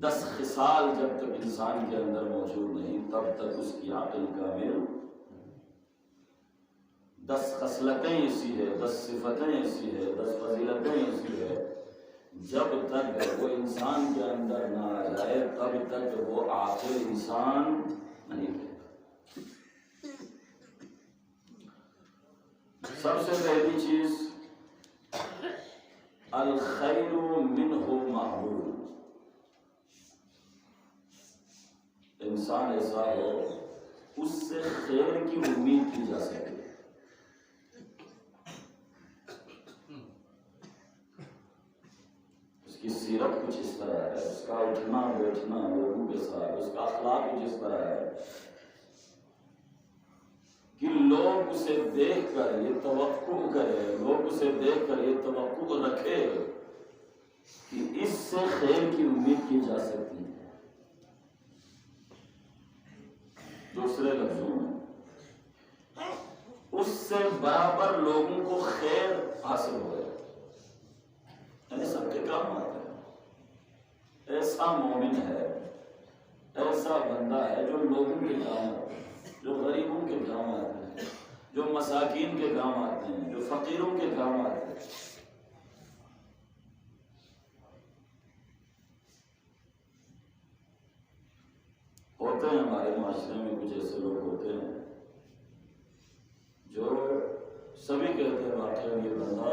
10 خصال جب تک انسان کے اندر موجود نہیں تب تک اس کی عقل کامل 10 خصلتیں ایسی ہے، 10 صفتیں ایسی ہے، 10 فضیلتیں ایسی ہے، جب تک وہ انسان کے اندر نہ آ جائے تب تک وہ عاقل انسان نہیں ہے۔ سب سے پہلی چیز الخیر منہ معمول، انسان ایسا ہو اس سے خیر کی امید کی جا سکے۔ اس کی سیرت کچھ اس طرح ہے، اس کا اٹھنا بیٹھنا لوگوں کے ساتھ، اس کا اخلاق کچھ اس طرح ہے کہ لوگ اسے دیکھ کر یہ توقع کرے، لوگ اسے دیکھ کر یہ توقع رکھے کہ اس سے خیر کی امید کی جا سکتی ہے۔ دوسرے لفظوں میں اس سے برابر لوگوں کو خیر حاصل ہو جائے، یعنی سب کے کام آتا ہے۔ ایسا مومن ہے، ایسا بندہ ہے جو لوگوں کے کام آتا ہے، جو غریبوں کے کام آتے ہیں، جو مساکین کے کام آتے ہیں، جو فقیروں کے کام آتے ہیں۔ ہوتے ہیں ہمارے معاشرے میں کچھ ایسے لوگ ہوتے ہیں جو سبھی کہتے ہیں واقعی یہ بندہ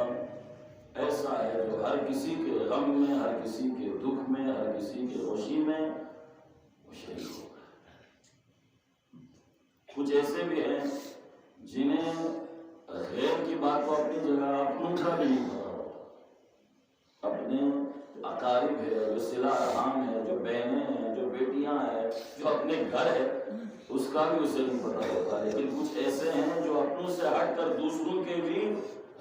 ایسا ہے جو ہر کسی کے غم میں، ہر کسی کے دکھ میں، ہر کسی کے خوشی میں وہ شریک ہوگا۔ کچھ ایسے بھی ہیں جنہیں غیر کی بات تو اپنی جگہ اپنوں کا بھی نہیں پتا ہوتا، اپنے اقارب ہے، جو صلہ رحم ہے، جو بہنیں ہیں، جو بیٹیاں ہیں، جو اپنے گھر ہے، اس کا بھی اسے نہیں پتا ہوتا۔ لیکن کچھ ایسے ہیں جو اپنوں سے ہٹ کر دوسروں کے بھی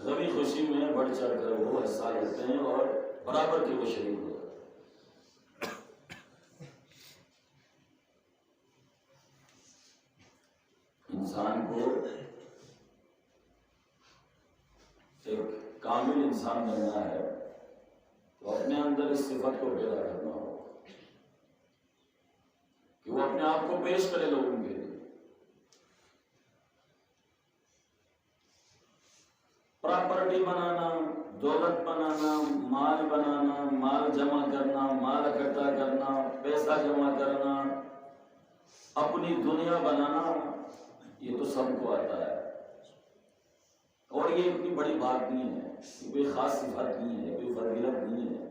غمی خوشی میں بڑھ چڑھ کر وہ حصہ لیتے ہیں اور برابر کے وہ شریک ہوتے ہیں۔ انسان کو ایک کامل انسان بننا ہے تو اپنے اندر اس صفت کو پیدا کرنا ہوگا کہ وہ اپنے آپ کو پیش کرے لوگوں کے لیے۔ پراپرٹی بنانا، دولت بنانا، مال بنانا، مال جمع کرنا، مال اکٹھا کرنا، پیسہ جمع کرنا، اپنی دنیا بنانا، یہ تو سب کو آتا ہے اور یہ اتنی بڑی بات نہیں ہے، کوئی خاص صفت نہیں ہے، کوئی فضیلت نہیں ہے۔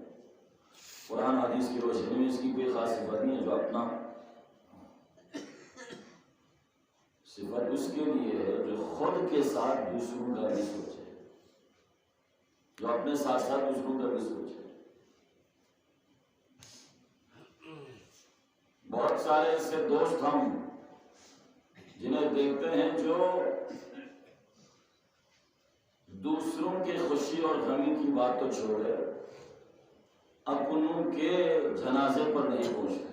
قرآن حدیث کی روشنی میں اس کی کوئی خاص صفت نہیں ہے۔ جو اپنا صفت اس کے لیے ہے جو خود کے ساتھ دوسروں کا بھی سوچے، جو اپنے ساتھ ساتھ دوسروں کا بھی سوچے۔ بہت سارے ایسے دوست ہم جنہیں دیکھتے ہیں جو دوسروں کے خوشی اور غمی کی بات تو چھوڑے، اپنوں کے جنازے پر نہیں پہنچتے۔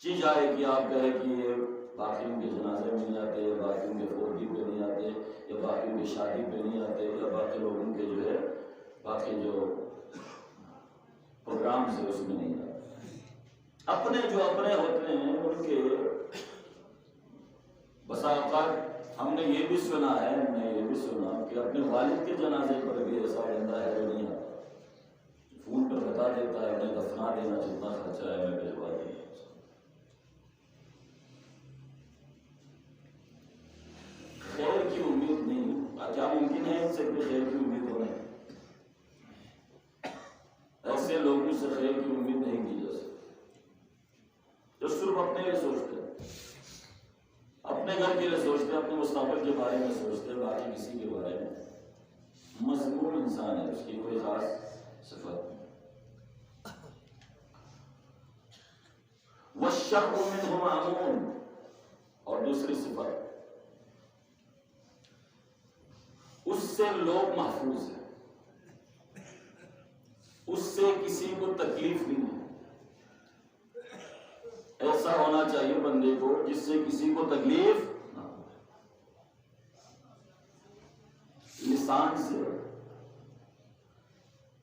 جی جائے کہ آپ کہے کہ یہ باقیوں کے جنازے میں نہیں آتے، یا باقیوں کے فوتگی پہ نہیں آتے، یا باقیوں کی شادی پہ نہیں آتے، یا باقی لوگوں کے جو ہے باقی جو پروگرامز ہے اس میں نہیں آتے۔ اپنے جو اپنے ہوتے ہیں ان کے بسا اوقات ہم نے یہ بھی سنا ہے، کہ اپنے والد کے جنازے پر بھی ایسا بندہ ہے جو نہیں آتا، فون پر بتا دیتا ہے انہیں دفنا دینا، جتنا خرچہ ہے میں بھجوا دوں گا۔ خیر کی امید نہیں، کیا ممکن ہے ان سے کوئی خیر کی امید ہونا؟ ایسے لوگوں سے خیر کی امید نہیں کی جا سکتی جو صرف اپنے لیے سوچتے ہیں، اپنے گھر کے لیے سوچتے ہیں، اپنے مستقبل کے بارے میں سوچتے ہیں، باقی کسی کے بارے میں مذموم انسان ہے، اس کی کوئی خاص صفت نہیں۔ وَالشَّرُّ مِنْهُ مَأْمُونٌ، اور دوسری صفت اس سے لوگ محفوظ ہیں، اس سے کسی کو تکلیف نہیں ہے۔ ایسا ہونا چاہیے بندے کو جس سے کسی کو تکلیف نہ ہو۔ لسان سے،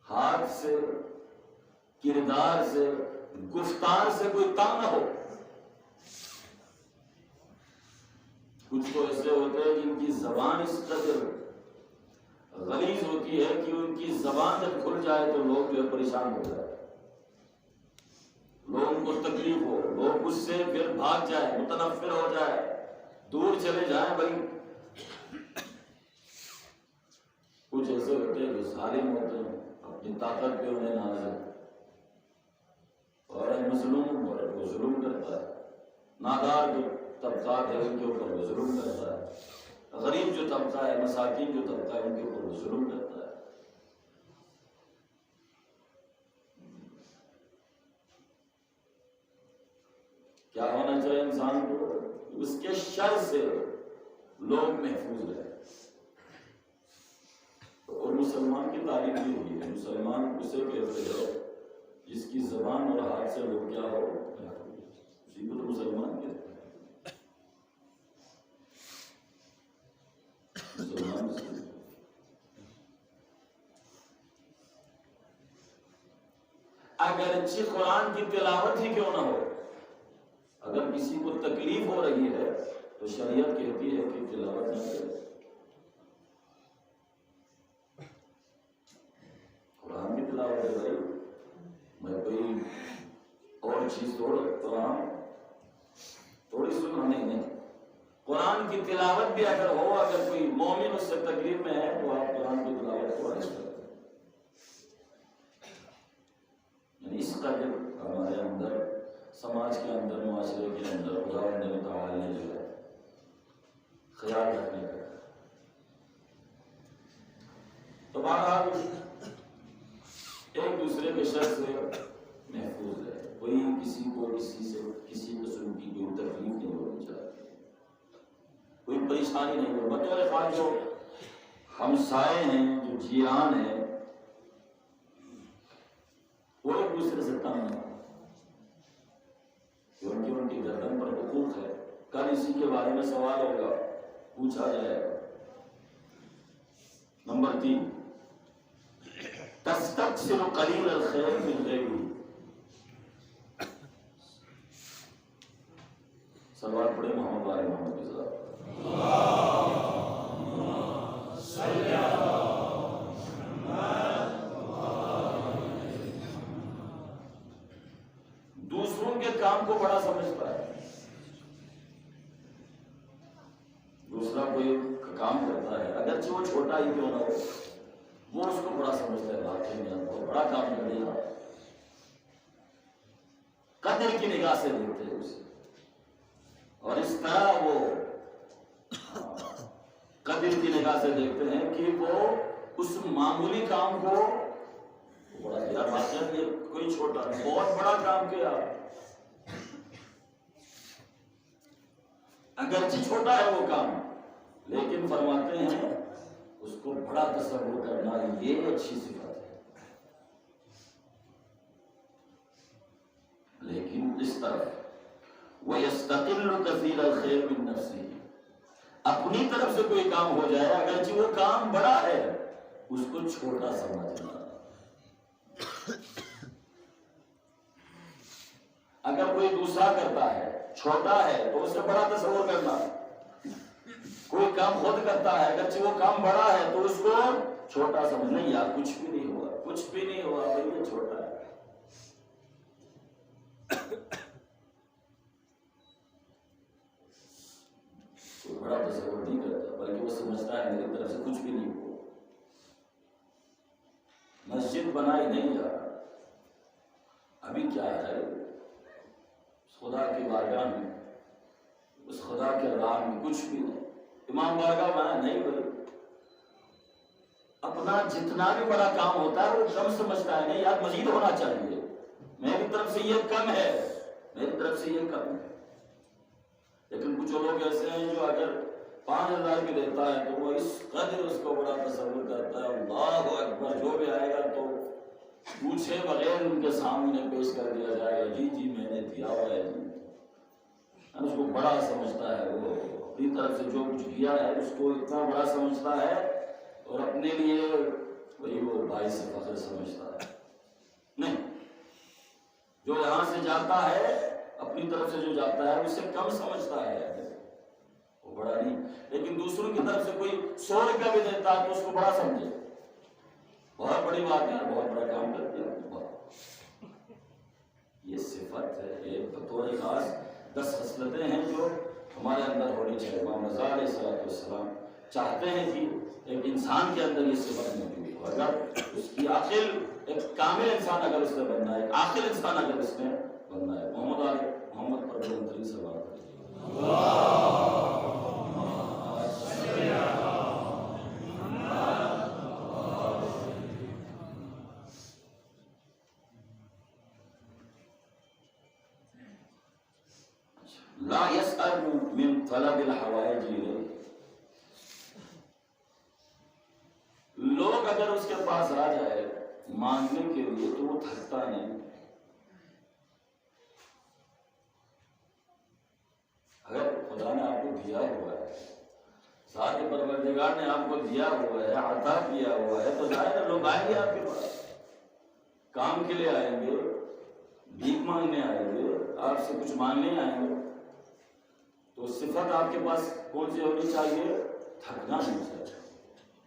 ہاتھ بات سے، کردار سے، گفتار سے کوئی تنگ نہ ہو۔ کچھ تو ایسے ہوتے ہیں جن کی زبان اس قدر غلیظ ہوتی ہے کہ ان کی زبان جب کھل جائے تو لوگ جو ہے پریشان ہو جائے، لوگوں کو تکلیف ہو، لوگ اس سے پھر بھاگ جائے، متنفر ہو جائے، دور چلے جائیں۔ بھائی کچھ ایسے ہوتے ہیں جو ظالم ہوتے ہیں، اپنی طاقت پہ انہیں ناز ہے، اور مظلوم پر وہ ظلم کرتا ہے، نادار جو طبقات ہے ان کے اوپر وہ ظلم کرتا ہے، غریب جو طبقہ ہے، مساکین جو طبقہ ہے ان کے اوپر وہ ظلم کرتا ہے۔ کیا ہونا چاہیے انسان کو؟ اس کے شر سے لوگ محفوظ رہے۔ اور مسلمان کی تعلیم بھی ہوئی ہے، مسلمان اسے کہتے ہیں جس کی زبان اور ہاتھ سے لوگ کیا ہو، اسی کو تو مسلمان کہتے ہیں۔ مسلمان اگرچہ قرآن کی تلاوت ہی کیوں نہ ہو، اگر کسی کو تکلیف ہو رہی ہے تو شریعت کہتی ہے کہ تلاوت نہ کرے۔ قرآن کی تلاوت ہے بھائی، میں کوئی اور چیز تھوڑی سننا نہیں، قرآن کی تلاوت بھی اگر ہو، اگر کوئی مومن اس سے تکلیف میں ہے تو آپ قرآن کی تلاوت کو عرض کرتے ہیں۔ یعنی اس کا جب ہمارے اندر، سماج کے اندر، معاشرے کے اندر خدا و تعالی نے جو ہے خیال رکھنے کا، تو بہرحال ایک دوسرے کے شر سے محفوظ ہے، کوئی کسی کو کسی قسم کی کوئی تکلیف نہیں ہونی چاہیے، کوئی پریشانی نہیں ہو۔ بطور خاص جو ہمسائے ہیں، جو جیران ہیں، وہ ایک دوسرے سے تنگ نہ ہو، کیونکہ ان کی گردن پر حقوق ہے۔ کل اسی کے بارے میں سوال ہوگا، پوچھا جائے گا۔ نمبر 3، تستکثر قلیل الخیر من غیرہ۔ سلوات پڑھے محمد وآل محمد کے ساتھ۔ دوسروں کے کام کو بڑا سمجھتا ہے، دوسرا کوئی کام کرتا ہے اگرچہ وہ چھوٹا ہی کیوں نہ ہو، وہ اس کو بڑا سمجھتا ہے، واقعی میں آپ کو بڑا کام کر دیا، قدر کی نگاہ سے دیکھتے ہیں اسے، اور اس طرح وہ قدر کی نگاہ سے دیکھتے ہیں کہ وہ اس معمولی کام کو بڑا یار واقعی کوئی چھوٹا بہت بڑا کام کیا، اگرچہ چھوٹا ہے وہ کام، لیکن فرماتے ہیں اس کو بڑا تصور کرنا یہ اچھی صفت ہے۔ لیکن اس طرف وَيَسْتَقِلُّ كَثِيرَ الْخَيْرِ مِن نَفْسِهِ، اپنی طرف سے کوئی کام ہو جائے اگرچہ وہ کام بڑا ہے، اس کو چھوٹا سمجھنا۔ اگر کوئی دوسرا کرتا ہے چھوٹا ہے تو اسے بڑا تصور کرنا، کوئی کام خود کرتا ہے اگرچہ وہ کام بڑا ہے تو اس کو چھوٹا سمجھنا، یار کچھ بھی نہیں ہوا، کچھ بھی نہیں ہوا بھائی، یہ چھوٹا ہے۔ کوئی بڑا تصور نہیں کرتا، بلکہ وہ سمجھتا ہے میری طرف سے کچھ بھی نہیں ہوا۔ مسجد بنائی نہیں جا رہا، ابھی کیا ہے، خدا کی بارگاہ میں، اس خدا کے راہ میں کچھ بھی نہیں، امام بارگاہ بنا نہیں بھائی، اپنا جتنا بھی بڑا کام ہوتا ہے وہ کم سمجھتا ہے، نہیں یار مزید ہونا چاہیے، میری طرف سے یہ کم ہے، میری طرف سے یہ کم ہے۔ لیکن کچھ لوگ ایسے ہیں جو اگر 5000 بھی دیتا ہے تو وہ اس قدر اس کو بڑا تصور کرتا ہے، اللہ اکبر، جو بھی آئے گا تو پوچھے بغیر ان کے سامنے پیش کر دیا جائے گا، جی جی میں نے دیا ہوا ہے جی، اس کو بڑا سمجھتا ہے، وہ اپنی طرف سے جو کچھ کیا ہے اس کو اتنا بڑا سمجھتا ہے، اور اپنے لیے وہی وہ باعث فخر سمجھتا ہے۔ جو یہاں سے جاتا ہے اپنی طرف سے جو جاتا ہے اسے کم سمجھتا ہے، وہ بڑا نہیں، لیکن دوسروں کی طرف سے کوئی 100 روپیہ بھی دیتا ہے تو اس کو بڑا سمجھے، بہت بڑی بات ہے، بہت بڑا کام کرتے ہیں۔ یہ صفت ہے، یہ بطور خاص 10 خصلتیں ہیں جو ہمارے اندر ہونی چاہیے۔ امام رضا علیہ السلام چاہتے ہیں کہ ایک انسان کے اندر یہ صفت موجود ہو، اگر اس کی عقل، ایک کامل انسان اگر اس نے بننا ہے، ایک عاقل انسان اگر اس نے بننا ہے۔ محمد پر بلند سے بات لا يسأل من طلب الحوائج الیہ، لوگ اگر اس کے پاس آ جائے مانگنے کے لیے تو وہ تھکتا نہیں۔ اگر خدا نے آپ کو دیا ہوا ہے، ذات پروردگار نے آپ کو دیا ہوا ہے، عطا کیا ہوا ہے، تو ظاہر ہے لوگ آئیں گے آپ کے پاس، کام کے لیے آئیں گے، بھیک مانگنے آئیں گے، آپ سے کچھ مانگنے آئیں گے، تو صفت آپ کے پاس کون سی ہونی چاہیے؟ تھکنا نہیں چاہیے۔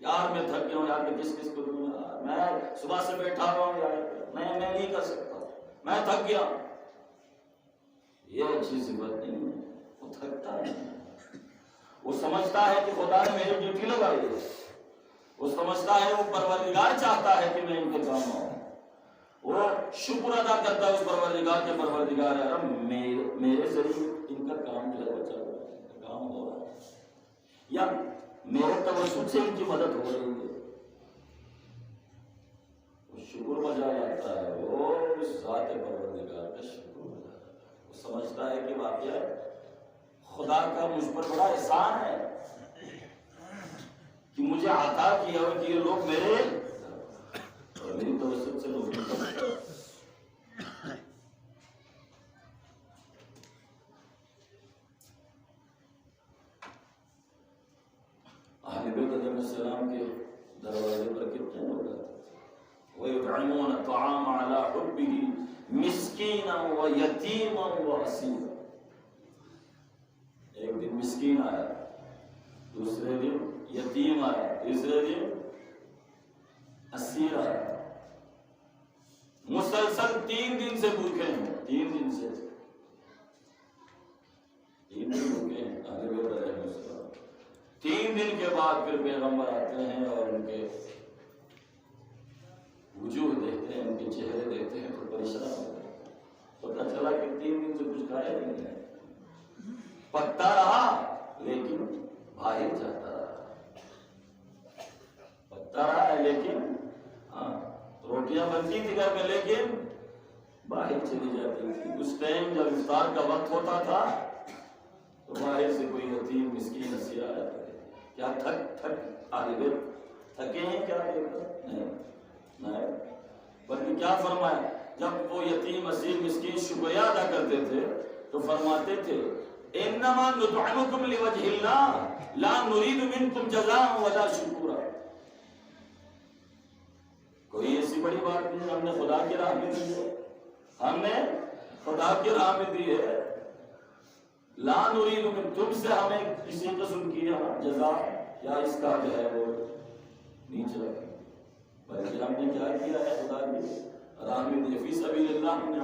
یار میں تھک گیا ہوں، یار میں کس کو دوں، میں صبح سے بیٹھا ہوا ہوں، یار میں نہیں کر سکتا، میں تھک گیا۔ یہ اچھی صفت نہیں ہے، وہ تھکتا نہیں، وہ سمجھتا ہے کہ خدا نے میری ڈیوٹی لگائی ہے، وہ سمجھتا ہے وہ پروردگار چاہتا ہے کہ میں ان کے کام آؤں، وہ شکر ادا کرتا ہے اس پروردگار کے، پروردگار ہے میرے ذریعے ان کا کام جو ہے وہ چل رہا ہے، ان کا کام ہو رہا ہے، یا میرے توسط سے ان کی مدد ہو رہی ہے، وہ شکر بجا لاتا ہے، وہ اس ذات پروردگار کا شکر بجا لاتا ہے، وہ سمجھتا ہے کہ واقعہ خدا کا مجھ پر بڑا احسان ہے کہ مجھے عطا کیا ہو کہ یہ لوگ میری توسط سے لوگ اہل بیت علیہ السلام کے دروازے پر کتنے لوگ آتے تھے، وَيُطْعِمُونَ الطَّعَامَ عَلَىٰ حُبِّهِ مِسْكِينًا وَيَتِيمًا وَأَسِيرًا۔ ایک دن مسکین آیا، دوسرے دن یتیم آیا، تیسرے دن اسیر آیا، مسلسل 3 دن سے بھوکے ہیں، 3 دن سے 3 دن بھوکے ہیں اہل بیت علیہ السلام۔ 3 دن کے بعد پھر پیغمبر آتے ہیں اور ان کے وجوہ دیکھتے ہیں، ان کے چہرے دیکھتے ہیں تو پریشان ہوتے ہیں، پتہ چلا کہ 3 دن سے کچھ کھایا نہیں ہے، پکتا رہا لیکن باہر جاتا رہا، پکتا رہا ہے لیکن روٹیاں بنتی تھی گھر میں لیکن باہر چلی جاتی تھی۔ اس ٹائم جب افطار کا وقت ہوتا تھا تو باہر سے کوئی یتیم مسکین اسیر آیا کرتے، کیا تھک آگے بیت تھکے ہیں کیا؟ نہیں، بلکہ کیا فرمایا، جب وہ یتیم اسیر مسکین شکریہ ادا کرتے تھے تو فرماتے تھے انما نطعمکم لوجہ اللہ لا نرید منکم جزاء ولا شکورا۔ کوئی ایسی بڑی بات نہیں، ہم نے خدا کی راہ میں دی ہے، ہم نے خدا کی راہ میں دی ہے، لا نرید منکم، تم سے ہمیں کسی قسم کی جزا یا اس کا جو ہے وہ نیچے رکھیں، بلکہ ہم نے کیا کیا ہے، خدا کی راہ میں دی، فی سبیل اللہ ہم نے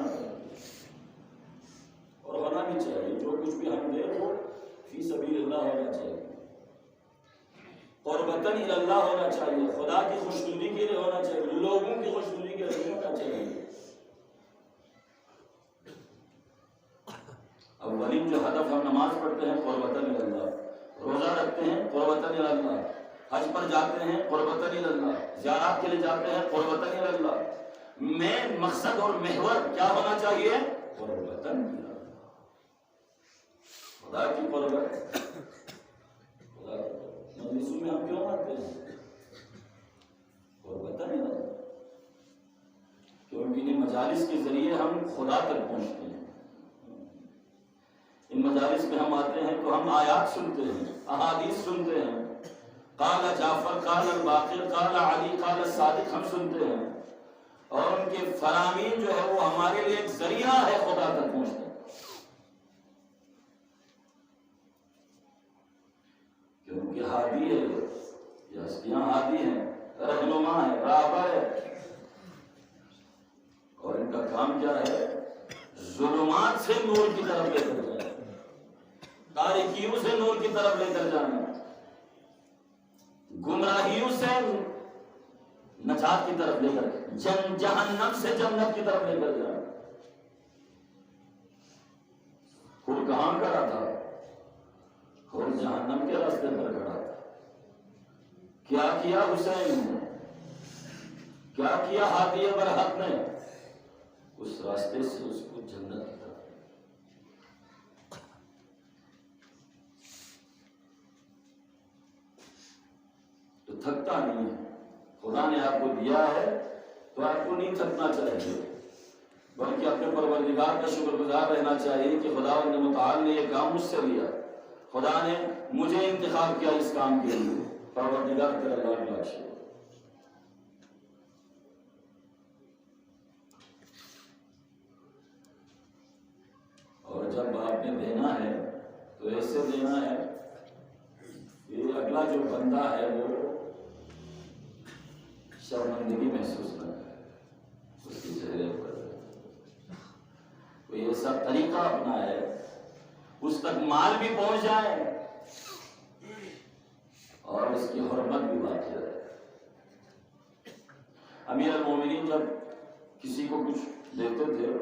اور ہونا بھی چاہیے، جو کچھ بھی ہم دیں وہ فی سبیل اللہ ہونا چاہیے، قربتاً الی اللہ ہونا چاہیے، خدا کی خوشنودی کے لیے ہونا چاہیے، لوگوں کی خوشنودی کے لیے ہونا چاہیے۔ اولین جو ہدف ہم نماز پڑھتے ہیں قربتاً الی اللہ، روزہ رکھتے ہیں قربتاً الی اللہ، حج پر جاتے ہیں قربتاً الی اللہ، زیارات کے لیے جاتے ہیں قربتاً الی اللہ، مین مقصد اور محور کیا ہونا چاہیے؟ قربتاً الی اللہ، خدا کی قربت۔ مجلسوں میں ہم کیوں آتے ہیں؟ قربتاً الی اللہ، کیونکہ ان مجالس کے ذریعے ہم خدا تک پہنچتے ہیں۔ ان مجالس میں ہم آتے ہیں تو ہم آیات سنتے ہیں، احادیث سنتے ہیں، قال جعفر قال الباقر قال علی قال الصادق ہم سنتے ہیں، اور ان کے فرامین جو ہے وہ ہمارے لیے ایک ذریعہ ہے خدا تک پہنچنے کا، کیونکہ ہادی ہے، یہ ہستیاں ہادی ہیں، رہنما ہے، راہبر ہے، اور ان کا کام کیا ہے؟ ظلمات سے نور کی طرف لے کر جانا، تاریکیوں سے نور کی طرف لے کر جانا، گمراہیوں سے نجات کی طرف لے کر، جہنم سے جنت کی طرف لے کر جانا۔ خود کہاں کھڑا تھا؟ خود جہنم کے راستے پر کھڑا تھا۔ کیا کیا حسین نے؟ کیا کیا ہادی برحق نے؟ اس راستے سے اس کو جنت کی طرف، تو تھکتا نہیں ہے۔ خدا نے آپ کو دیا ہے تو آپ کو نہیں تھکنا چاہیے، بلکہ اپنے پروردگار کا شکر گزار رہنا چاہیے کہ خدا متعال نے یہ کام مجھ سے لیا، خدا نے مجھے انتخاب کیا اس کام کے لیے، پروردگار تیرا لاکھ لاکھ شکر۔ اور جب آپ نے دینا ہے تو ایسے دینا ہے کہ اگلا جو بندہ ہے وہ شرمندگی محسوس نہ کرے، اس کی چہرے پر کوئی ایسا طریقہ اپنا ہے اس تک مال بھی پہنچ جائے اور اس کی حرمت بھی باقی رہے۔ امیر المومنین جب کسی کو کچھ دیتے تھے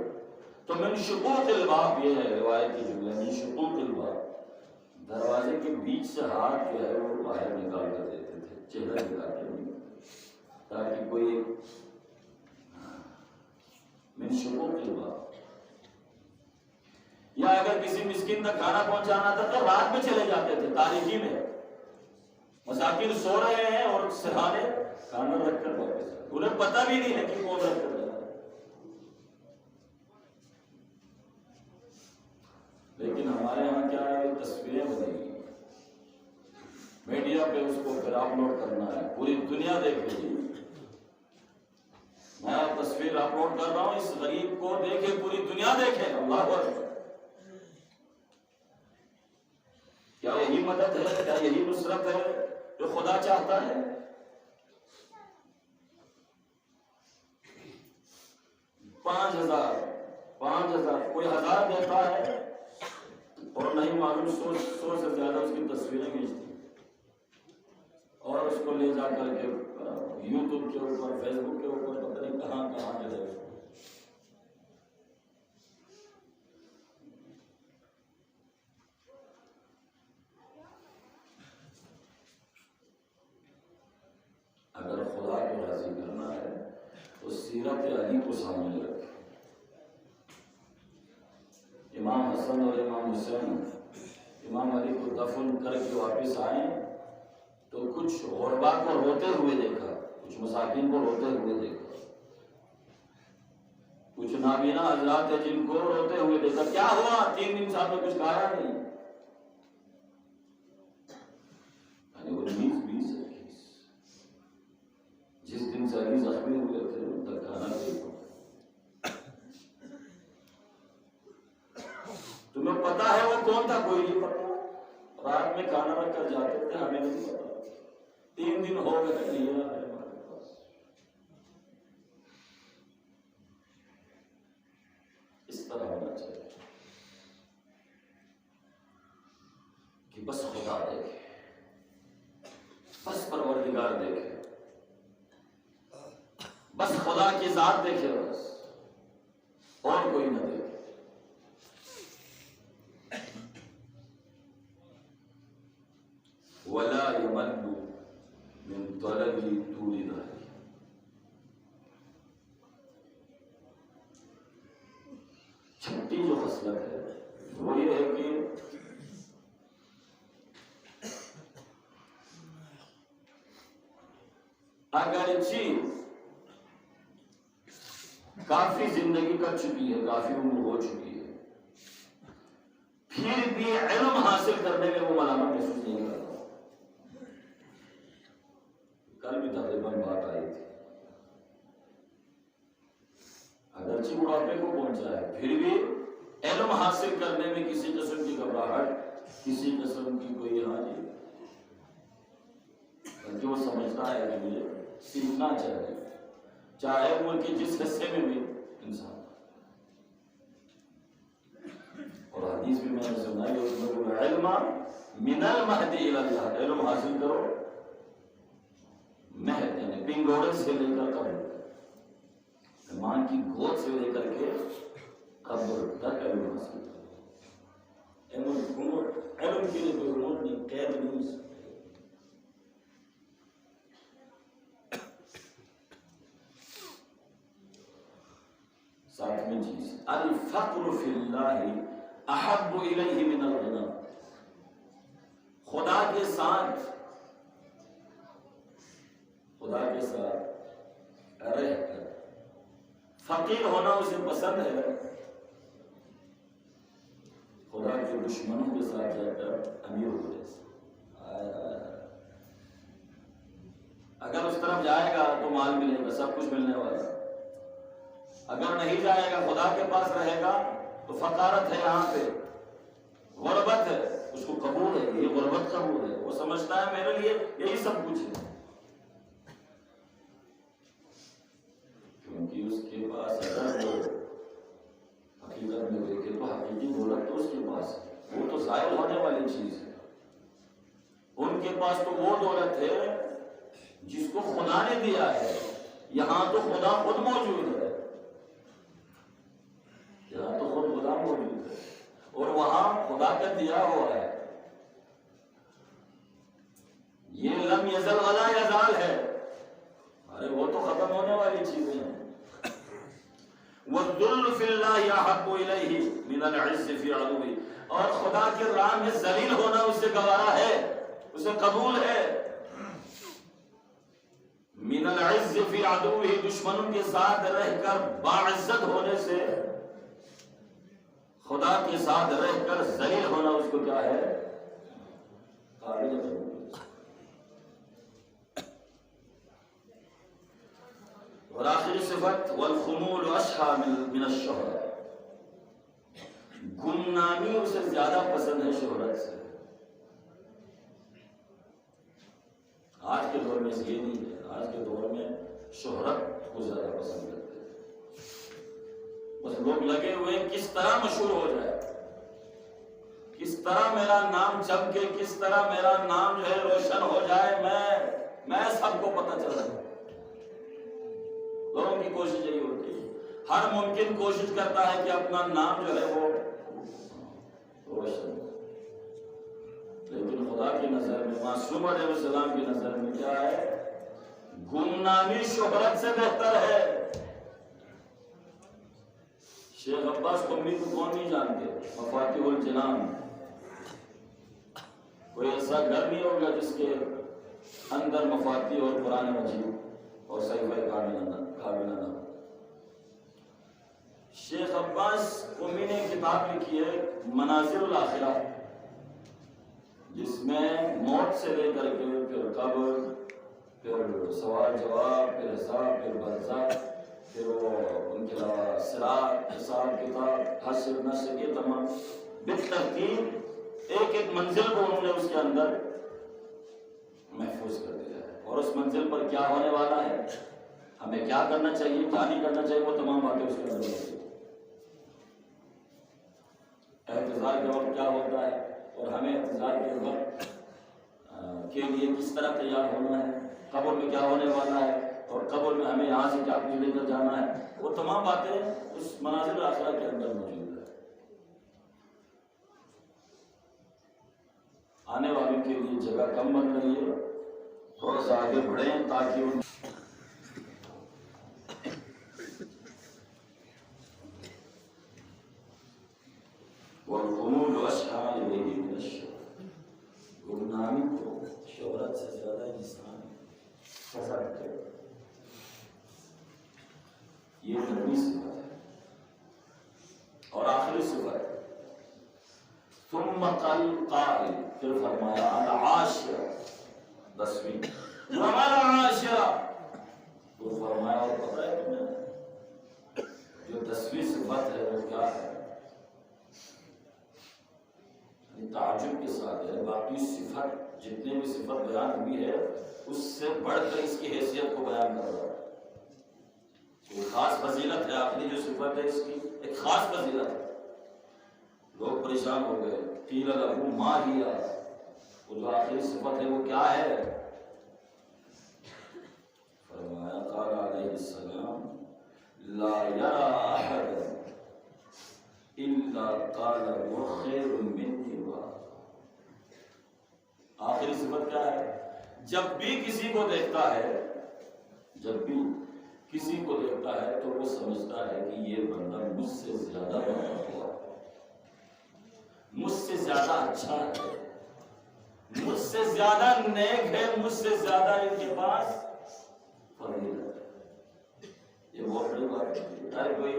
تو من شقوق الباب، یہ ہے روایت کی جملہ، من شقوق الباب، دروازے کے بیچ سے ہاتھ جو ہے وہ باہر نکال کر دیتے تھے، چہرہ نکال کے نہیں، تاکہ کوئی من شقوق الباب، یا اگر کسی مسکین تک کھانا پہنچانا تھا تو رات میں چلے جاتے تھے، تاریکی میں، مساکین سو رہے ہیں اور سرحانے کھانا رکھ کر واپس، انہیں پتہ بھی نہیں ہے کہ کون رکھ کر جا رہا ہے۔ لیکن ہمارے ہاں کیا ہے، تصویریں بنی گئی، میڈیا پہ اس کو پھر اپلوڈ کرنا ہے، پوری دنیا دیکھ رہی ہے۔ میں تصویر اپلوڈ کر رہا ہوں، اس غریب کو دیکھے پوری دنیا دیکھے، اللہ اکبر۔ کیا یہی مدد ہے؟ کیا یہی نصرت ہے جو خدا چاہتا ہے؟ پانچ ہزار کوئی 1000 دیتا ہے اور نہیں معلوم 100 سے زیادہ اس کی تصویریں کھینچتی اور اس کو لے جا کر کے یوٹیوب کے اوپر، فیس بک کے اوپر، پتہ نہیں کہاں کہاں جو ہے اگر خدا کو راضی کرنا ہے تو سیرت علی کو سامنے رکھے۔ امام حسن اور امام حسین، امام علی کو دفن کر کے واپس آئے تو کچھ غربا کو روتے ہوئے دیکھا، کچھ مساکین کو روتے ہوئے دیکھا، کچھ نابینا حضرات ہیں جن کو روتے ہوئے دیکھا۔ کیا ہوا؟ 3 دن صاحب نے کچھ کھایا نہیں، یعنی 19-20 جس دن سے علی زخمی ہوئے تھے ان تک کھانا نہیں پہنچا۔ تمہیں پتا ہے وہ کون تھا؟ کوئی نہیں پتا، رات میں کھانا رکھ کر جاتے تھے، ہمیں نہیں پتا، 3 دن ہو گئے نہیں ہے ہمارے پاس۔ اس طرح ہونا چاہیے کہ بس خدا دیکھے، بس پروردگار دیکھے، بس خدا کی ذات دیکھے، بس اور کوئی نہ دیکھے۔ وَلَا يَمَلُّ مِن طَلَبِ طُولِ دَهْرِ، چھٹی جو خصلت ہے وہ یہ ہے کہ اگرچہ کافی زندگی کر چکی ہے، کافی عمر ہو چکی ہے، پھر بھی علم حاصل کرنے میں وہ ملامت محسوس نہیں کرتا۔ کل بھی تقریباً بات آئی تھی، اگرچہ بڑھاپے کو پہنچا ہے پھر بھی علم حاصل کرنے میں کسی قسم کی گھبراہٹ، کسی قسم کی کوئی حاجی، بلکہ وہ سمجھتا ہے کہ مجھے سیکھنا چاہیے، چاہے ملک کے جس حصے میں بھی انسان۔ اور حدیث بھی میں نے سنا ہے، علم من المہد الی اللحد، علم حاصل کرو مہد یعنی پنگوڑے سے لے کر قبر، ماں کی گود سے لے کر کے قبر تک علم حاصل کرو۔ علم کے لیے کوئی عمر نہیں، قید نہیں ہو سکتے۔ ساتویں چیز، الفقر فی اللہ احب الیہ من الغنی، خدا کے ساتھ رہ کر فقیر ہونا اسے پسند ہے، خدا کے دشمنوں کے ساتھ جا کر امیر ہو جائے۔ اگر اس طرف جائے گا تو مال ملے گا، سب کچھ ملنے والا ہے، اگر نہیں جائے گا خدا کے پاس رہے گا تو فقارت ہے، یہاں پہ غربت ہے، اس کو قبول ہے، یہ غربت قبول ہے، وہ سمجھتا ہے میرے لیے یہی سب کچھ ہے، کیونکہ اس کے پاس اگر وہ حقیقت میں دیکھے تو حقیقی دولت تو اس کے پاس ہے، وہ تو ظاہر ہونے والی چیز ہے۔ ان کے پاس تو وہ دولت ہے جس کو خدا نے دیا ہے، یہاں تو خدا خود موجود ہے، یہاں تو خود خدا موجود ہے اور وہاں خدا کا دیا ہوا ہے۔ یہ لم یزل ولا یزال ہے، ارے وہ تو ختم ہونے والی چیزیں ہیں۔ وَالذُّلُّ فِي اللَّهِ أَحَبُّ إِلَيْهِ مِنَ الْعِزِّ فِي عَدُوِّهِ، اور خدا کے راہ میں ذلیل ہونا اسے گوارا ہے، اسے قبول ہے۔ مِنَ الْعِزِّ فِي عَدُوِّهِ، دشمنوں کے ساتھ رہ کر باعزت ہونے سے، خدا کے ساتھ رہ کر ذلیل ہونا اس کو کیا ہے؟ قابل قبول۔ اور آخری صفت، والخمول اشہی من الشہرۃ، گمنامی اسے زیادہ پسند ہے شہرت سے۔ آج کے دور میں یہ نہیں ہے، آج کے دور میں شہرت کو زیادہ پسند کرتے ہیں، بس لوگ لگے ہوئے کس طرح مشہور ہو جائے، کس طرح میرا نام چمکے، کس طرح میرا نام جو ہے روشن ہو جائے، میں سب کو پتہ چل رہا ہوں۔ لوگوں کی کوشش یہی ہوتی ہے، ہر ممکن کوشش کرتا ہے کہ اپنا نام جو ہے وہ روشن ہو، لیکن خدا کی نظر میں، معصوم علیہ السلام کی نظر میں کیا ہے؟ گمنامی شہرت سے بہتر ہے۔ شیخ عباس قمی کو کون نہیں جانتے؟ مفاتیح الجنان، کوئی ایسا گھر نہیں ہوگا جس کے اندر مفاتیح اور قرآن مجید اور صحیفہ کاملہ نہ ہو۔ شیخ عباس قمی نے کتاب لکھی ہے منازل الاخرہ، جس میں موت سے لے کر کے پھر قبر، پھر سوال جواب، پھر حساب، پھر برزخ، پھر وہ ان کے علاوہ صراط، حساب کتاب، حشر نشر، یہ تمام بالترتیب ایک ایک منزل کو انہوں نے اس کے اندر محفوظ کر دیا ہے، اور اس منزل پر کیا ہونے والا ہے، ہمیں کیا کرنا چاہیے، کیا نہیں کرنا چاہیے، وہ تمام باتیں اس کے اندر ہوتی ہیں۔ احتضار کے وقت کیا ہوتا ہے اور ہمیں احتضار کے وقت کے لیے کس طرح تیار ہونا ہے، قبر میں کیا ہونے والا ہے، اور قبر میں ہمیں یہاں سے کیا لے کر جانا ہے، وہ تمام باتیں اس منازل آخرہ کے اندر موجود ہے۔ آنے والوں کے لیے جگہ کم بن رہی ہے، تھوڑا سا آگے بڑھیں تاکہ ان والخمول اشہی الیہ من الشہرۃ، گمنامی کو شہرت سے زیادہ انسان پسند ہے۔ یہ نبی صفت ہے۔ اور آخری صفت، ثم قال، پھر فرمایا العاشرہ، 10ویں، وما العاشرہ، تو فرمایا اور پتہ ہے تمہیں 10ویں صفت ہے وہ کیا ہے؟ تعجب کے ساتھ ہے، باقی صفت جتنے بھی صفت بیان ہوئی ہے اس سے بڑھ کر اس کی حیثیت کو بیان کر رہا ہے۔ ایک خاص فضیلت ہے، آخری جو صفت ہے اس کی ایک خاص فضیلت ہے۔ لوگ پریشان ہو گئے، قیل لہ ما ہی، وہ جو آخری صفت ہے وہ کیا ہے؟ فرمایا قال علیہ السلام لا یری احد الا قال هو خیر منی و آخری صفت کیا ہے؟ جب بھی کسی کو دیکھتا ہے، جب بھی کسی کو دیکھتا ہے تو وہ سمجھتا ہے کہ یہ بندہ مجھ سے زیادہ بڑا ہوا، مجھ سے زیادہ اچھا ہے، مجھ سے زیادہ نیک ہے، مجھ سے زیادہ ان کے پاس فضیلت ہے۔ یہ بہت بڑی بات ہے۔ ہر کوئی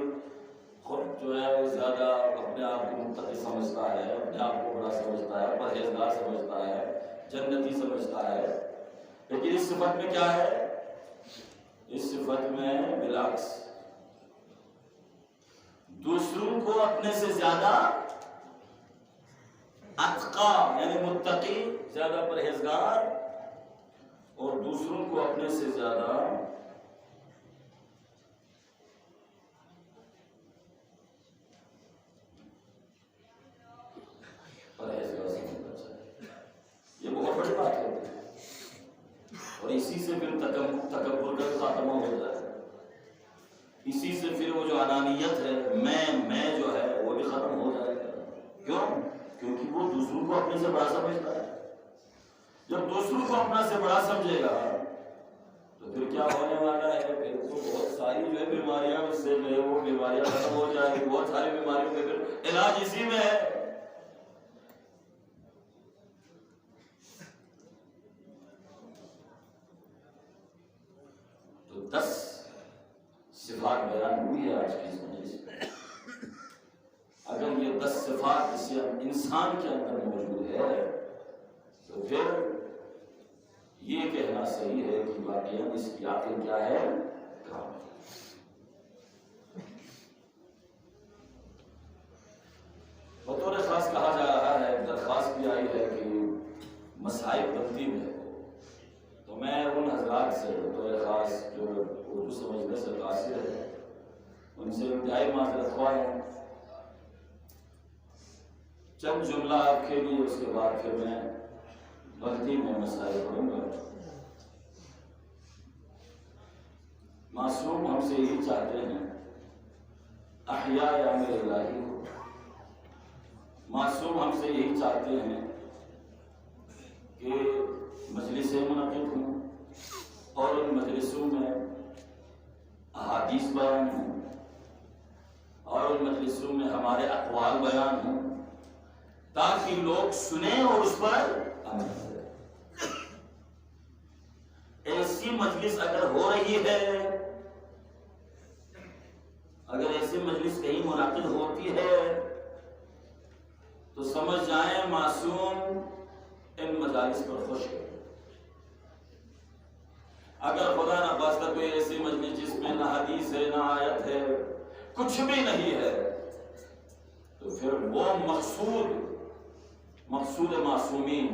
خود جو ہے وہ زیادہ اپنے آپ کو متقی سمجھتا ہے، اپنے آپ کو بڑا سمجھتا ہے، پرہیزگار سمجھتا ہے، جنتی سمجھتا ہے، لیکن اس صفت میں کیا ہے؟ اس صفت میں بالعکس، دوسروں کو اپنے سے زیادہ اتقا یعنی متقی، زیادہ پرہیزگار، اور دوسروں کو اپنے سے زیادہ پرہیزگار سمجھنا چاہیے۔ یہ بہت بڑی بات ہے، اور اسی سے پھر تکبر کا خاتمہ ہو جاتا ہے، اسی سے پھر وہ جو انانیت ہے، میں جو ہے وہ بھی ختم ہو جائے گا۔ کیوں؟ کیونکہ وہ دوسروں کو اپنے سے بڑا سمجھتا ہے۔ جب دوسروں کو اپنا سے بڑا سمجھے گا تو پھر کیا ہونے والا ہے؟ پھر تو بہت ساری جو ہے بیماریاں اس سے جو ہے وہ بیماریاں ختم ہو جائیں گی، بہت ساری بیماریوں کے پھر علاج اسی میں ہے۔ تو 10 صفات بیان ہوئی ہے آج کی اس مجلس میں۔ اگر یہ 10 صفات کسی انسان کے اندر موجود ہے تو پھر یہ کہنا صحیح ہے کہ واقعاً اس کی عقل کیا ہے؟ کامل۔ بطور خاص کہا جا رہا ہے، درخواست بھی آئی ہے کہ مصائب بندی میں تو میں ان حضرات سے بطور خاص جو اردو سمجھنے سے قاصر ہے ان سے انتہائی معذرت خواہ ہوں۔ چند جملہ آپ کے لیے، اس کے بعد پھر میں بغدی میں مسائل پڑھوں گا۔ معصوم ہم سے یہی چاہتے ہیں، احیا امر الہی ہو۔ معصوم ہم سے یہی چاہتے ہیں کہ مجلسیں منعقد ہوں اور ان مجلسوں میں احادیث بیان ہوں اور ان مجلسوں میں ہمارے اقوال بیان ہوں، تاکہ لوگ سنیں اور اس پر عمل کریں۔ ایسی مجلس اگر ہو رہی ہے، اگر ایسی مجلس کہیں منعقد ہوتی ہے تو سمجھ جائیں معصوم ان مجالس پر خوش ہے۔ اگر خدا نہ خواستہ کوئی ایسی مجلس جس میں نہ حدیث ہے، نہ آیت ہے، کچھ بھی نہیں ہے، تو پھر وہ مقصود معصومین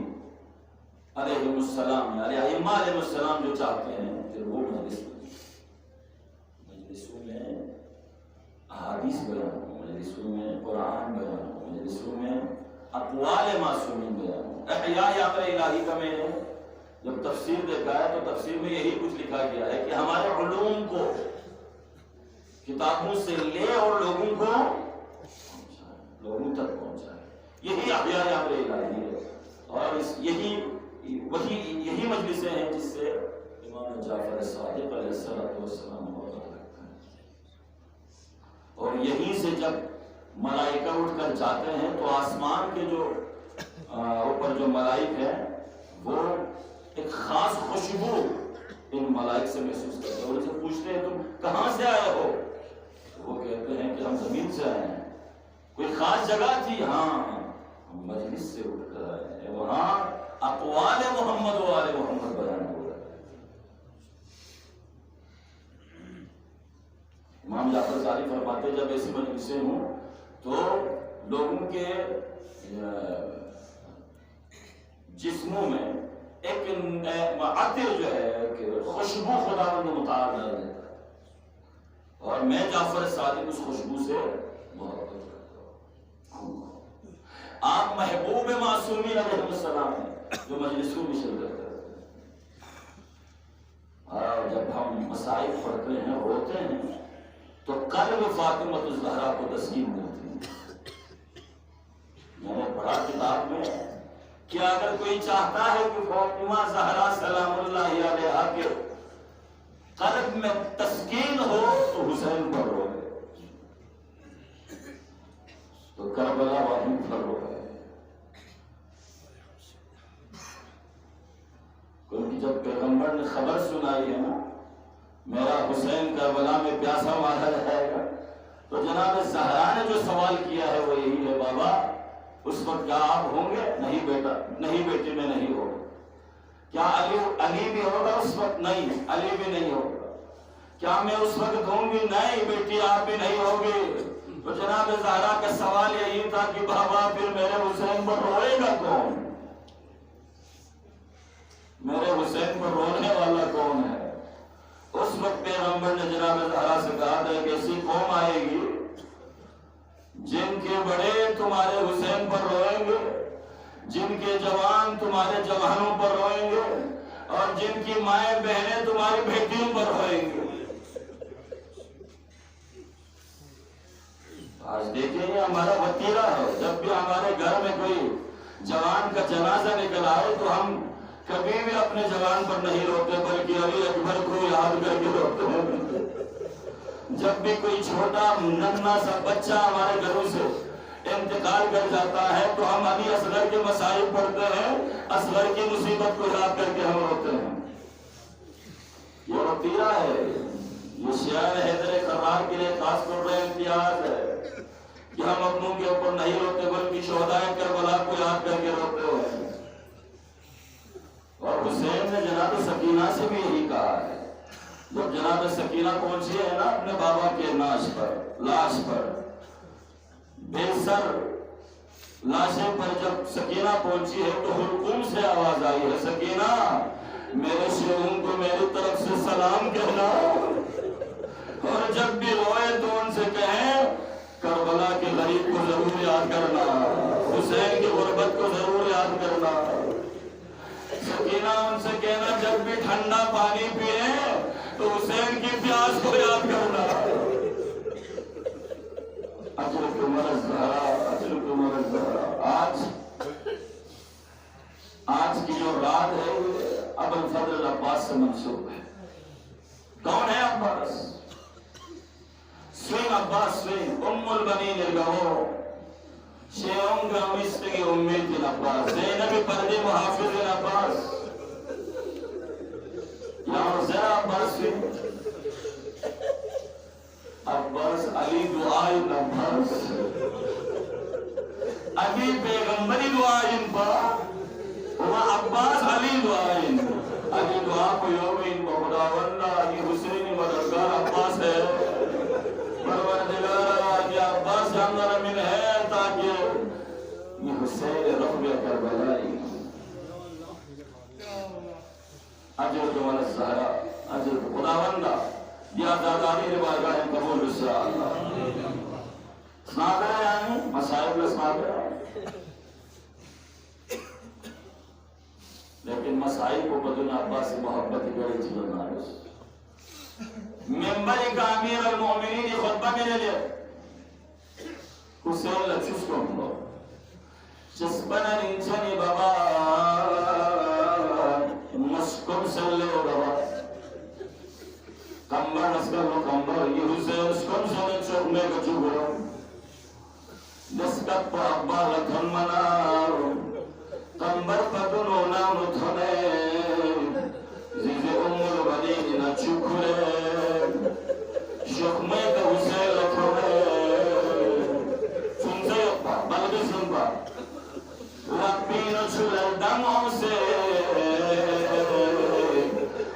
علیہم السلام یعنی ائمہ علیہم السلام جو چاہتے ہیں، پھر وہ مجلسوں میں احادیث بیان ہو، مجلسوں میں قرآن بیان ہو، مجلسوں میں اقوال معصومین بیان ہو۔ احیاء امر الہی کا میں نے جب تفسیر دیکھا ہے تو تفسیر میں یہی کچھ لکھا گیا ہے کہ ہمارے علوم کو کتابوں سے لے اور لوگوں تک پہنچائے، یہی احیاء امر الہی ہے۔ اور یہی مجلسیں ہیں جس سے امام جعفر صادق علیہ السلام محبت رکھتے ہیں، اور یہیں سے جب ملائکہ اٹھ کر جاتے ہیں تو آسمان کے جو اوپر جو ملائک ہیں وہ ایک خاص خوشبو ان ملائک سے محسوس کرتے ہیں، اور ان سے پوچھتے ہیں تم کہاں سے آئے ہو؟ تو وہ کہتے ہیں کہ ہم زمین سے آئے ہیں۔ کوئی خاص جگہ تھی؟ ہاں، ہم مجلس سے اٹھ کر آئے ہیں، وہاں اقوال محمد و آل محمد بیان ہو رہا ہے۔ امام جعفر صادق فرماتے جب ایسی مجلسیں ہوں تو لوگوں کے جسموں میں ایک عطر جو ہے کہ خوشبو خداوند متعال ڈال دیتا ہے، اور میں جعفر صادق اس خوشبو سے محبت کرتا ہوں۔ آپ محبوب معصومین علیہ السلام ہیں جو مجلسوں میں شرکت کرتے ہیں، اور جب ہم مسائل پڑھتے ہیں روتے ہیں تو قلب فاطمہ الزہرا کو تسکین ملتی ہے۔ میں نے پڑھا کتاب میں کہ اگر کوئی چاہتا ہے کہ فاطمہ زہرا سلام اللہ علیہا کے قلب میں تسکین ہو تو حسین پر روئے، تو کربلا والوں پر روئے، کیونکہ جب پیغمبر نے خبر سنائی ہے نا میرا حسین کربلا میں پیاسا مارا جائے گا، تو جناب زہرا نے جو سوال کیا ہے وہ یہی ہے، بابا اس وقت کیا آپ ہوں گے؟ نہیں بیٹا، نہیں بیٹی میں نہیں ہوگا۔ کیا علی بھی ہوگا اس وقت؟ نہیں، علی بھی نہیں ہوگا۔ کیا میں اس وقت ہوں گی؟ نہیں بیٹی آپ بھی نہیں ہوگی۔ تو جناب زہرا کا سوال یہی تھا کہ بابا پھر میرے حسین پر روئے گا کون؟ میرے حسین پر رونے والا کون ہے؟ اس وقت پیغمبر نے جناب زہرا سے کہا تھا کہ ایسی قوم آئے گی جن کے بڑے تمہارے حسین پر روئیں گے، جن کے جوان تمہارے جوانوں پر روئیں گے، اور جن کی مائیں بہنیں تمہاری بیٹیوں پر روئیں گے۔ آج دیکھیں یہ ہمارا وتیرہ ہے، جب بھی ہمارے گھر میں کوئی جوان کا جنازہ نکل آئے تو ہم کبھی بھی اپنے جوان پر نہیں روتے بلکہ علی اکبر کو یاد کر کے روتے ہیں۔ جب بھی کوئی چھوٹا ننھا سا بچہ ہمارے گھروں سے انتقال کر جاتا ہے تو ہم علی اصغر کے مسائل پڑھتے ہیں، اصغر کی مصیبت کو یاد کر کے ہم روتے ہیں۔ یہ وتیرہ ہے، یہ شعر حیدر کرار کے لیے خاص طور پر امتیاز ہے کہ ہم اپنوں کے اوپر نہیں روتے بلکہ شہدائے کربلا کو یاد کر کے روتے ہیں۔ اور حسین نے جناب سکینہ سے بھی یہی کہا ہے، جب جناب سکینہ پہنچی ہے نا اپنے بابا کے لاش پر بے سر لاشیں پر، جب سکینہ پہنچی ہے تو حلقوم سے آواز آئی ہے، سکینہ میرے شیخوں کو میری طرف سے سلام کہنا، اور جب بھی روئے تو ان سے کہیں کربلا کے غریب کو ضرور یاد کرنا، حسین کی غربت کو ضرور یاد کرنا۔ سکینہ ان سے کہنا جب بھی ٹھنڈا پانی پیئے تو حسین کی پیاس کو یاد کرنا۔ اجرکم الزہرا، اجرکم الزہرا۔ آج کی جو رات ہے ابو الفضل عباس سے منسوب ہے۔ کون ہے عباس؟ سوین عباس سوین، ام البنین الگہو، شیعوں کا مستقی امید عباس، زینب پردے محافظ عباس، یہاں زیرہ عباس سوین، عباس علی دعائن عباس، علی پیغمبری دعائن با، عباس علی دعائن، علی دعا کو یومین بہدا واللہ، علی حسین مددگار عباس ہے، پروردگار یہ عباس جاندر من ہے تاکہ یہ حسین رحم کربلائی اجر جو والا الزہرا، اجر خداوندہ یا دادانی بارگاہ قبول بسرا اللہ۔ سنا کرے یعنی مسائب میں سنا کرے، لیکن مسائل کو بدن عباس سے محبت کی بڑی چیز نارس ممبر کا امیر المومنین خطبہ میں لے لے حسین لچوس کو ہوں گا چسپنا نینچنی بابا مسکم سلے بابا کمبر نسکر و کمبر یہ حسین اسکم سلے چوک میں کچھو گرو نسکت پا ابا لکھن منارو کمبر پتنو نامو تھنے زیزے امول بنی نا چکھرے شکمے کا حسین لکھنے سن سے اپا بلگی سن پا ربین چلے دموں سے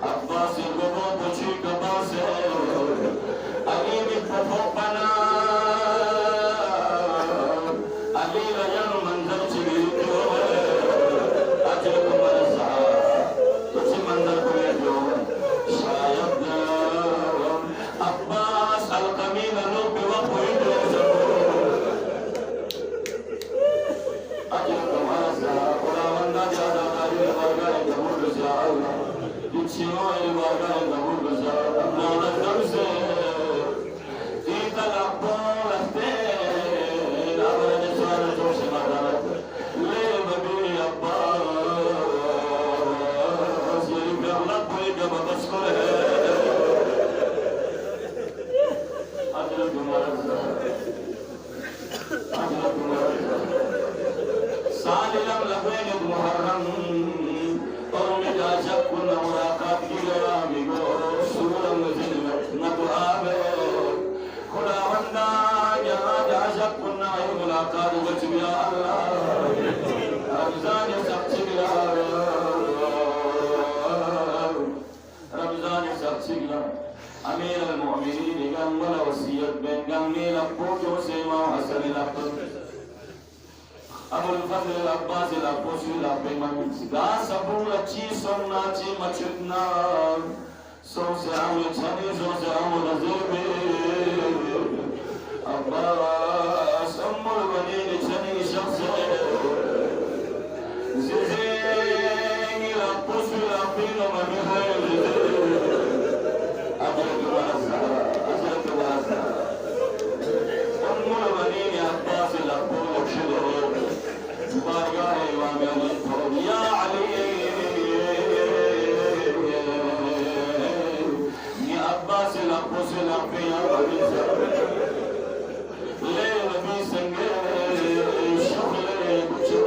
عباسی گبو پچھی کبا سے علی بھی علم لبین محرم اور مجا شک ملاقات کی غرامی گو سورم ذلت نتواب خدا بندہ جہاں جا شک ملاقات بچ گیا اللہ رمضان سب چگلا رمضان سب چگلا امیر المؤمنین گنگل وسیعت بین گنگی لپو جو سیما حسن لپو ابو الفضل العباس العبوسی لپیمان گا سبول اچھی سننا چی مچتنا سو سے آمو چھنی سو سے آمو نظر بے عباس ام البنین چھنی شخص زیزینی لپوسی لپینو ممی خیر اجرک ورسا ام البنین عباس لپو لکشدو بارگاہ امام علی یا علی یا عباس لپو سے لپی یا علی لے نبی سنگے شغل کچھو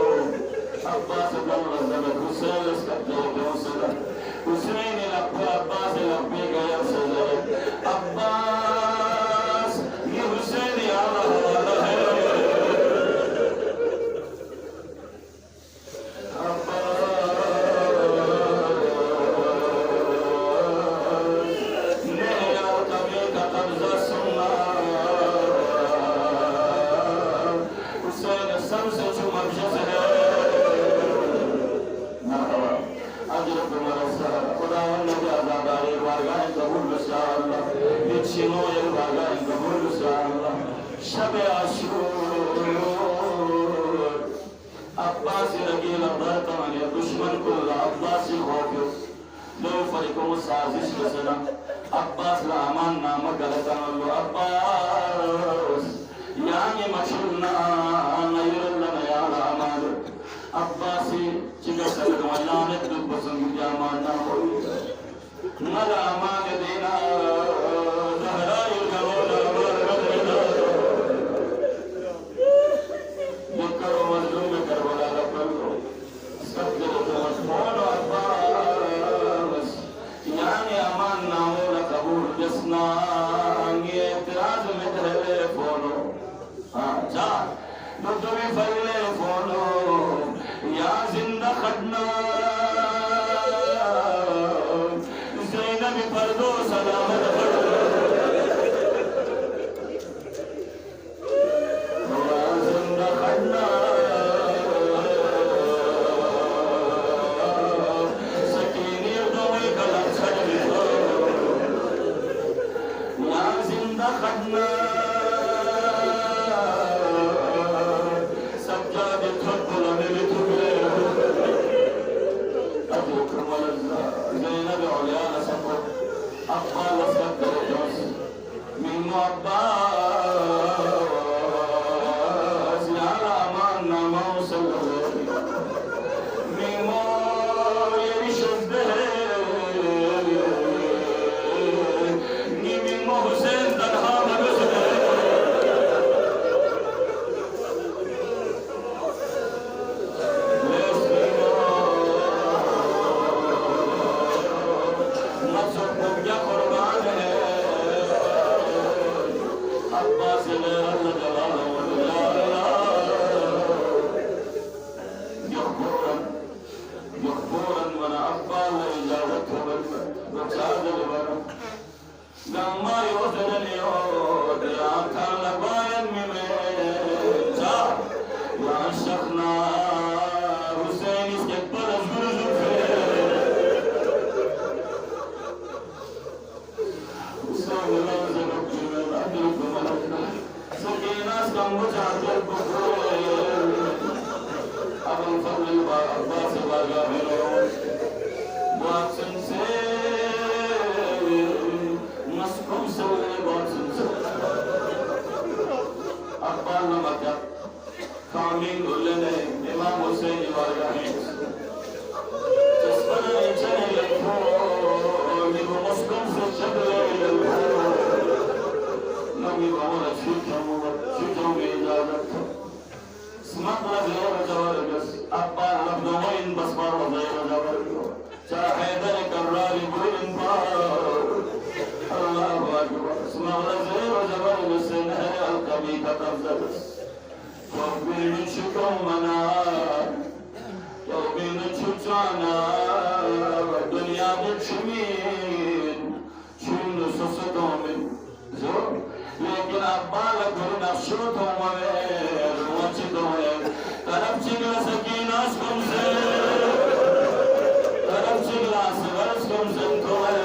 عباس دل رضبت حسین اس کا جو صدا حسین لپو عباس لپی گیا صدا عباس یہ حسین اللہ ہے شب عاشور عباس رگیل برطمان یا دشمن کل عباسی خوفیو دو فریقوں سازش رسنا عباس لامان نام گلتان اللہ عباس یعنی مشہورنا نیر اللہ نیالا امان عباسی چکر سلک ملانت دل پسند جامان نام ہوئی نلا امان دینا زہرائی الگولا اسمت زیر زبردست ابا لبدوین بسمار و زیر زبردست چا حیدر کراری گوین پار اللہ اکبر اسمت زیر زبردست نهر القبی کتفزدست وبین شکو منا وبین چوچانا دنیا بچمین چون سستوں میں زور لیکن ابا لکھر نفشو تو مویر وچی تو ہے طرف چگلا سکینہ سکم سے طرف چگلا سگر سکم سے تو ہے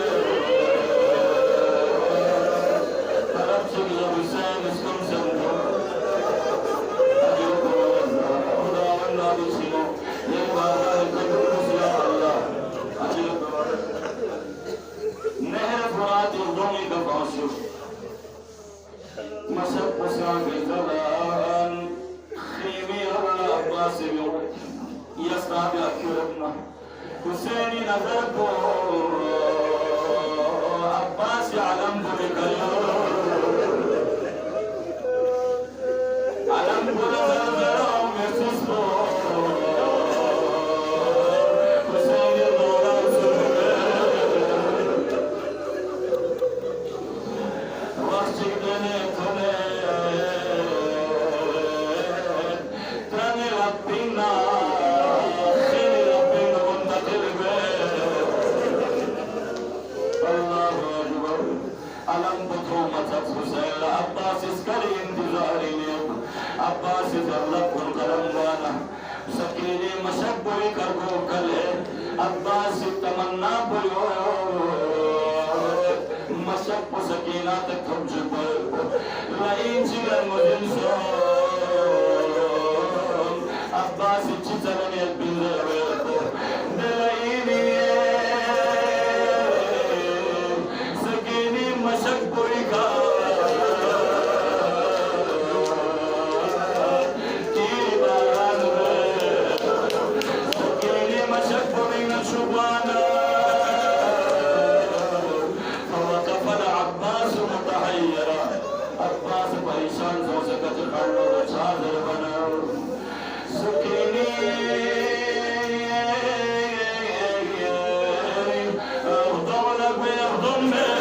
طرف چگلا حسین سکم سے تو خدا اللہ بسنو یہ بارہ قدر یا اللہ عجیب نہر فرات اردومی کا پانسو مشق پسان کے زلان خیمی اللہ عباسی میں یستاب اکیرتنا حسینی نظر کو عباسی علم کو بکلو علم کو زلزلوں میں سس کو حسینی دورہ سنگے وقت چکنے تھنے ترنے لپینا خیلی لپینا منتقل بے اللہ اکبر علم بطو مطلب حسین عباس اس کری انتظاری لئے عباس اس اللہ کن کرموانا سکیلی مشک بوئی کرگو کلے عباس تمنا بوئی مشک پو سکینہ تک تھم چکو لئین چگل مجن سو عباس اچھی سرنی البندر ویلکو دلائینی سکینی مشک پوئی کا تیری باران وے سکینی مشک پوئی نشبانا عباس پریشان سو سکت کھڑو چھادر بناو سکینی اردم لگوے اردم میں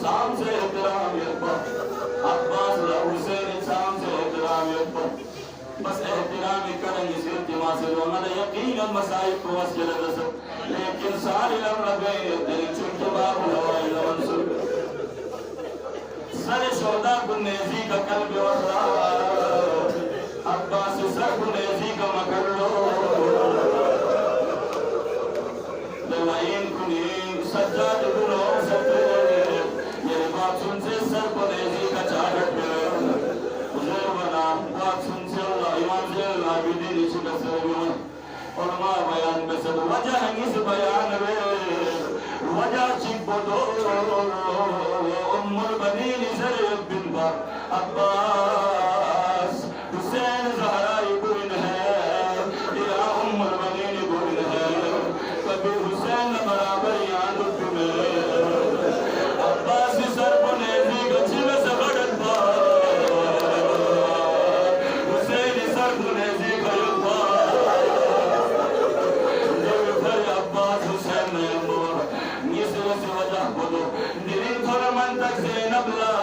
شام سے احترام یبا عباس حسین شام سے احترام یبا بس احترام کریں اس التماس سے ہمارا یقینا مسائل کو مسجد رسل لیکن ساری امر بین دل چونکہ باب الہوائی منصور سر شہداء کو نیزی کا قلب وحرا عباس سر کو نیزی کا مکر لو لوائن کنی سجاد بنو ستے یہ بات سن سے سر کو نیزی کا چاہت پہ حضور بنا بات سن سے اللہ امام سے اللہ بیدی نیچے کا سرگون علماء بیان میں سب وجہ اس بیان میں وجہ چک بدو ام البنین زریب بن بار عباس حسین زہرائی بن ہے یا ام البنین بن ہے کبھی حسین برابر یاد میں عباس سر کو نیزی گچھی میں سے بڑھت بار حسین سر کو نیزی گھر بار جو پھر عباس حسین نے امور نیسے سے وجہ بدو دلین تھوڑا من تک زینب لا